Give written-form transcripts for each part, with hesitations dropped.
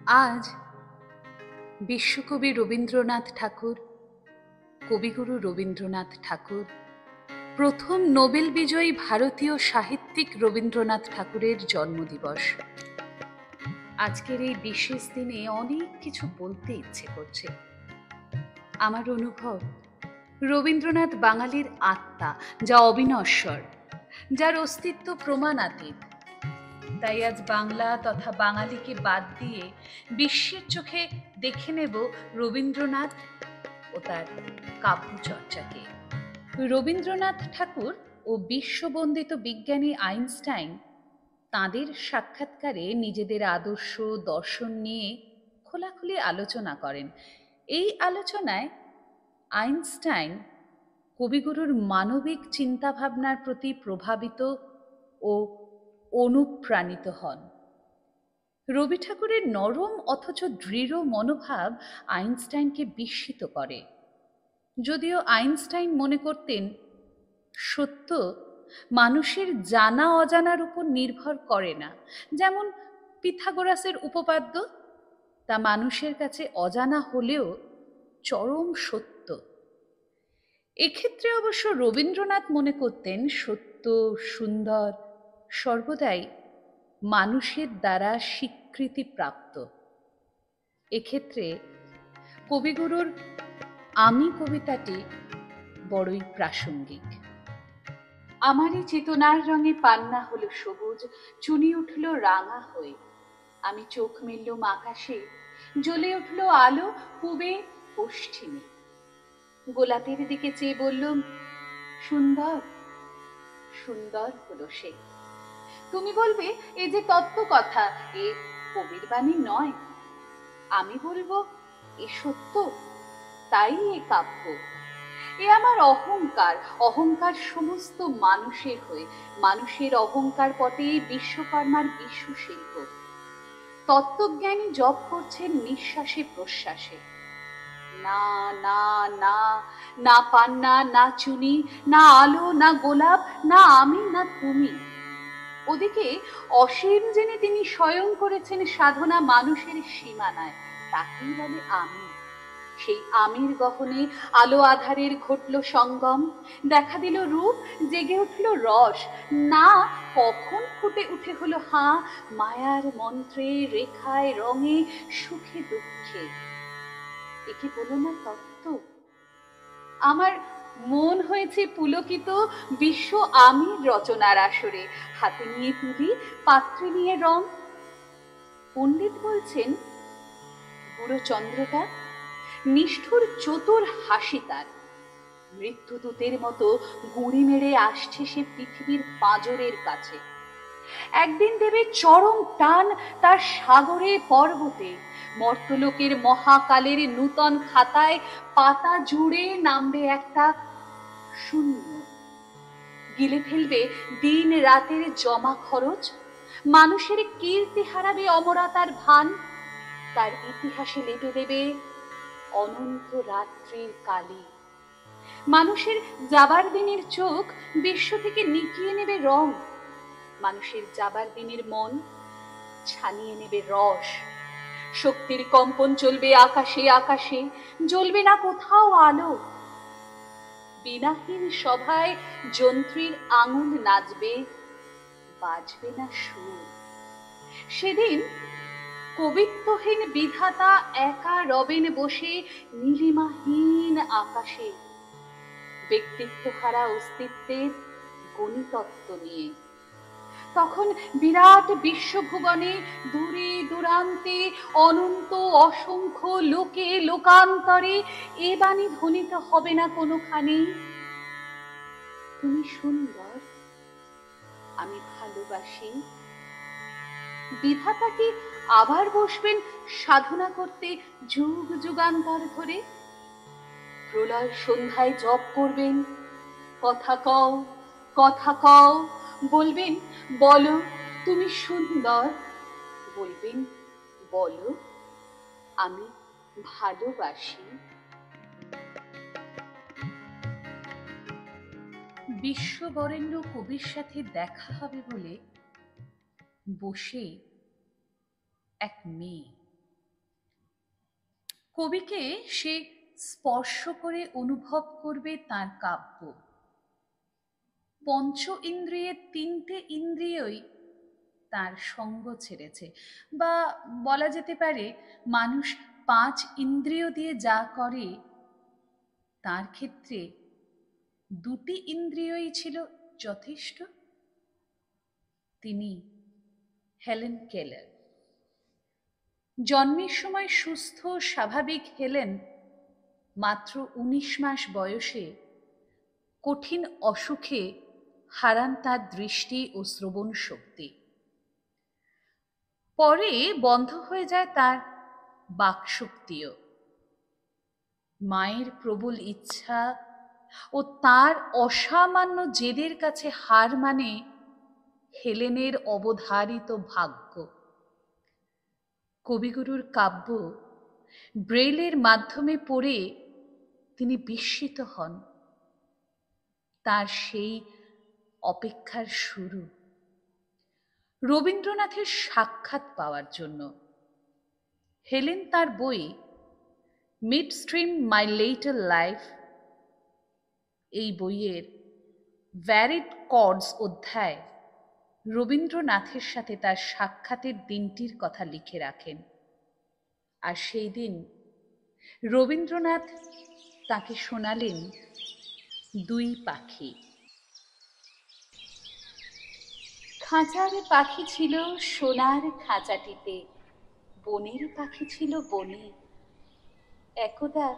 আজ বিশ্বকবি রবীন্দ্রনাথ ঠাকুর, কবিগুরু রবীন্দ্রনাথ ঠাকুর, প্রথম নোবেল বিজয়ী ভারতীয় সাহিত্যিক রবীন্দ্রনাথ ঠাকুরের জন্মদিবস। আজকের এই বিশেষ দিনে অনেক কিছু বলতে ইচ্ছে করছে। আমার অনুভব, রবীন্দ্রনাথ বাঙালির আত্মা, যা অবিনশ্বর, যার অস্তিত্ব প্রমাণাতীত। তাই আজ বাংলা তথা বাঙালিকে বাদ দিয়ে বিশ্বের চোখে দেখে নেব রবীন্দ্রনাথ ও তার কাব্যচর্চাকে। রবীন্দ্রনাথ ঠাকুর ও বিশ্ববন্দিত বিজ্ঞানী আইনস্টাইন তাঁদের সাক্ষাৎকারে নিজেদের আদর্শ দর্শন নিয়ে খোলাখুলি আলোচনা করেন। এই আলোচনায় আইনস্টাইন কবিগুরুর মানবিক চিন্তাভাবনার প্রতি প্রভাবিত ও অনুপ্রাণিত হন। রবি ঠাকুরের নরম অথচ দৃঢ় মনোভাব আইনস্টাইনকে বিস্মিত করে। যদিও আইনস্টাইন মনে করতেন সত্য মানুষের জানা অজানার উপর নির্ভর করে না, যেমন পিথাগোরাসের উপপাদ্য, তা মানুষের কাছে অজানা হলেও চরম সত্য। এক্ষেত্রে অবশ্য রবীন্দ্রনাথ মনে করতেন সত্য, সুন্দর, সর্বদাই মানুষের দ্বারা স্বীকৃতিপ্রাপ্ত। এক্ষেত্রে কবিগুরুর আমি কবিতাটি বড়ই প্রাসঙ্গিক। আমারই চেতনার রঙে পান্না হলো সবুজ, চুনি উঠল রাঙা হয়ে। আমি চোখ মেললুম আকাশে, জ্বলে উঠল আলো পূবে পশ্চিমে। গোলাপের দিকে চেয়ে বললুম, সুন্দর, সুন্দর হলো সে। তুমি বলবে এ যে তত্ত্ব কথা, এ কবির বাণী নয়। আমি বলবো এ সত্য, তাই এ কাব্য। এ আমার অহংকার, অহংকার সমস্ত মানুষের হয়ে। মানুষের অহংকার পটে বিশ্বকর্মার বিশ্বশিল্প। তত্ত্বজ্ঞানী জপ করছেন নিঃশ্বাসে প্রশ্বাসে। না না না, না পান্না, না চুনি, না আলো, না গোলাপ, না আমি, না তুমি। ওদিকে অসীম জেনে তিনি স্বয়ং করেছেন সাধনা মানুষের সীমানায়, তাকেই বলে আমি। সেই আমির গহনে আলো আধারের ঘটল সঙ্গম, দেখা দিল রূপ, জেগে উঠল রস। না কখন ফুটে উঠে হলো হাঁ, মায়ার মন্ত্রে, রেখায়, রঙে, সুখে দুঃখে। একে বলো না তত্ত্ব? আমার মন হয়েছে পুলকিত বিশ্ব আমির রচনার আসরে। হাতে নিয়ে তুলি, পাত্রে নিয়ে রং। পণ্ডিত বলছেন বুড়ো চন্দ্রটা, নিষ্ঠুর চতুর হাসি তার। মৃত্যুদূতের মতো গুঁড়ি মেরে আসছে সে পৃথিবীর পাঁজরের কাছে। একদিন দেবে চরম টান তার সাগরে পর্বতে, মর্তলোকের মহাকালের নূতন খাতায় পাতা জুড়ে নামবে একটা শূন্য। গিলে ফেলবে দিন রাতের জমা খরচ, মানুষের কীর্তি হারাবে অমরতার ভান। তার ইতিহাসে লেপে দেবে অনন্ত রাত্রির কালি। মানুষের যাবার দিনের চোখ বিশ্ব থেকে নিকিয়ে নেবে রং, মানুষের যাবার দিনের মন ছানিয়ে নেবে রস। শক্তির কম্পন চলবে আকাশে আকাশে, জ্বলবে না কোথাও আলো। বিনাহীন সভায় যন্ত্রীর আঙুল নাচবে, বাজবে না সুর। সেদিন কবিত্বহীন বিধাতা একা রবেন বসে নীলিমাহীন আকাশে, ব্যক্তিত্ব হারা অস্তিত্বের গণিতত্ত্ব নিয়ে। তখন বিরাট বিশ্বভুবনে দূরে দূরান্তে অনন্ত অসংখ্য লোকে লোকান্তরে এ বাণী ধ্বনিত হবে না কোনোখানে, তুমি সুন্দর, আমি ভালোবাসি। বিধাতা কি আবার বসবেন সাধনা করতে যুগ যুগান্তর ধরে? প্রলয় সন্ধ্যায় জপ করবেন, কথা কও, কথা কও। বলবেন বলো তুমি সুন্দর, বলবেন বলো আমি ভালোবাসি। বিশ্ববরেণ্য কবির সাথে দেখা হবে বলে বসে এক মেয়ে কবিকে সে স্পর্শ করে অনুভব করবে তার কাব্য। পঞ্চ ইন্দ্রিয়ের তিনটে ইন্দ্রিয়ই তার সঙ্গ ছেড়েছে, বা বলা যেতে পারে মানুষ পাঁচ ইন্দ্রিয় দিয়ে যা করে তার ক্ষেত্রে দুটি ইন্দ্রিয়ই ছিল যথেষ্ট। তিনি হেলেন কেলার। জন্মের সময় সুস্থ স্বাভাবিক হেলেন মাত্র ১৯ মাস বয়সে কঠিন অসুখে হারান তার দৃষ্টি ও শ্রবণ শক্তি। পরে বন্ধ হয়ে যায় তার বাকশক্তিও। মায়ের প্রবল ইচ্ছা ও তার অসামান্য জেদের কাছে হার মানে হেলেনের অবধারিত ভাগ্য। কবিগুরুর কাব্য ব্রেইলের মাধ্যমে পড়ে তিনি বিস্মিত হন। তার সেই অপেক্ষার শুরু রবীন্দ্রনাথের সাক্ষাৎ পাওয়ার জন্য। হেলেন তার বই mid stream my little life, এই বইয়ের ভ্যারিড কর্ডস অধ্যায় রবীন্দ্রনাথের সাথে তার সাক্ষাতের দিনটির কথা লিখে রাখেন। আর সেই দিন রবীন্দ্রনাথ তাকে শোনালেন দুই পাখি। খাঁচার পাখি ছিল সোনার খাঁচাটিতে, বনের পাখি ছিল বনে। একদা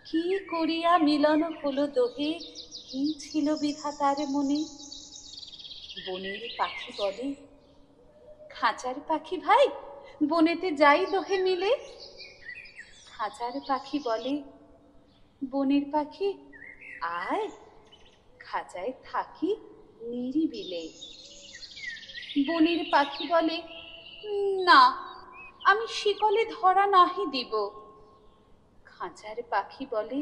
কি করিয়া মিলন হলো দোহে, কি ছিল বিধাতার মনে। বনের পাখি বলে, খাঁচার পাখি ভাই বনেতে যাই দোহে মিলে। খাঁচার পাখি বলে, বনের পাখি আয় খাঁচায় থাকি নিরিবিলে। বনের পাখি বলে, না আমি শিকলে ধরা নাহি দিব। খাঁচার পাখি বলে,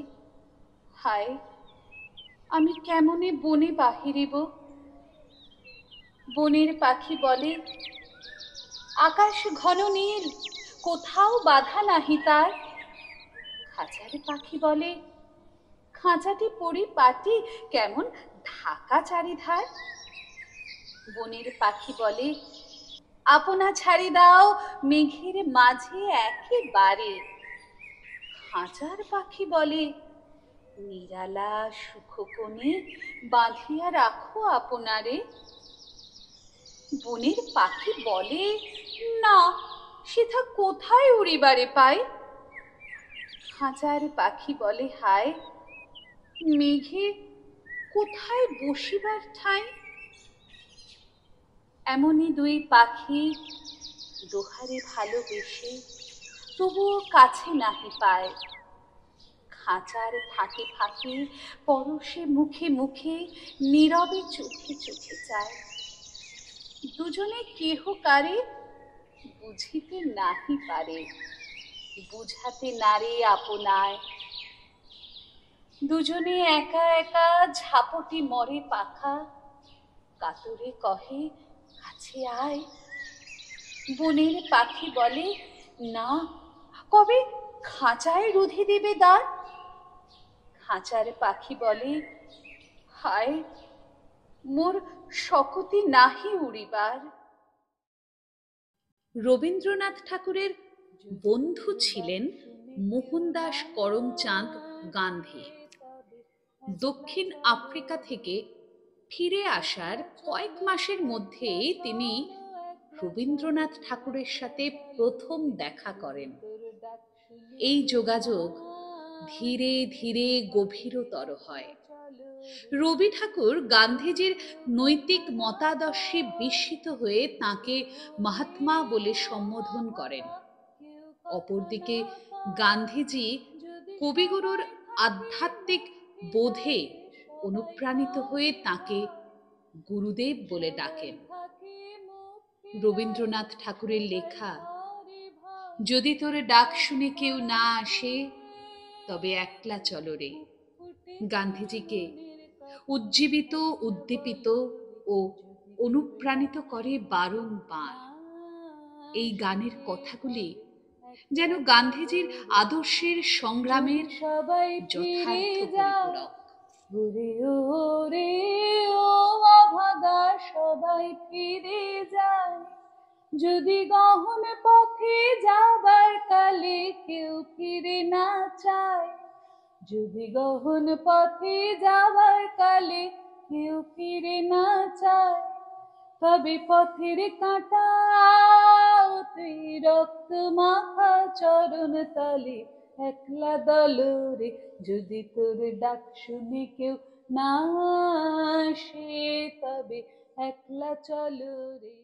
হায় আমি কেমনে বনে বাহিরিব। বনের পাখি বলে, আকাশ ঘন নীল কোথাও বাধা নাহি তার। খাঁচার পাখি বলে, খাঁচাটি পরিপাটি কেমন ঢাকা চারিধার। বনের পাখি বলে, আপনা ছাড়ি দাও মেঘের মাঝে একেবারে। খাঁচার পাখি বলে, নিরালা সুখ কোণে বাঁধিয়া রাখো আপনারে। বনের পাখি বলে, না সেথা কোথায় উড়িবারে পাই। খাঁচার পাখি বলে, হায় মেঘে কোথায় বসিবার ঠাঁই। এমনই দুই পাখি দোহারে ভালোবেসে তবুও কাছে নাহি পায়। খাঁচার ফাঁকে ফাঁকে পরশে মুখে মুখে নীরবে চোখে চোখে চায়। দুজনে কেহ কারে বুঝিতে নাহি পারে, বুঝাতে নারে আপনায়। দুজনে একা একা ঝাপটি মরে পাখা, কাতরে কহে কাছে আয়। বনের পাখি বলে, না কবে খাঁচায় রুধে দেবে দ্বার। খাঁচার পাখি বলে, হায় মোর শকতি নাহি উড়িবার। রবীন্দ্রনাথ ঠাকুরের বন্ধু ছিলেন মোহনদাস করমচাঁদ গান্ধী। দক্ষিণ আফ্রিকা থেকে ফিরে আসার কয়েক মাসের মধ্যেই তিনি রবীন্দ্রনাথ ঠাকুরের সাথে প্রথম দেখা করেন। এই যোগাযোগ ধীরে ধীরে গভীরতর হয়। রবি ঠাকুর গান্ধীজির নৈতিক মতাদর্শে বিস্মিত হয়ে তাঁকে মহাত্মা বলে সম্বোধন করেন। অপরদিকে গান্ধীজি কবিগুরুর আধ্যাত্মিক বোধে অনুপ্রাণিত হয়ে তাঁকে গুরুদেব বলে ডাকেন। রবীন্দ্রনাথ ঠাকুরের লেখা, যদি তোর ডাক শুনে কেউ না আসে তবে একলা চলো রে, গান্ধীজিকে উজ্জীবিত, উদ্দীপিত ও অনুপ্রাণিত করে বারংবার। এই গানের কথাগুলি যেন গান্ধীজির আদর্শের সংগ্রামের সবাই ফিরে যথার্থ যায়, পরিপূরক। ওরে ওরে ও অভাগা সবাই ফিরে যায়, যদি গহন পথে যাবার কালে কেউ ফিরে না চায়, যদি গহন পথে যাবার কালে কেউ ফিরে না চায়, তবে পথের কাঁটা তুই রক্ত মাখা চরণ তলে একলা দলরে, যদি তোর ডাক শুনে কেউ না আসে তবে একলা চলো রে।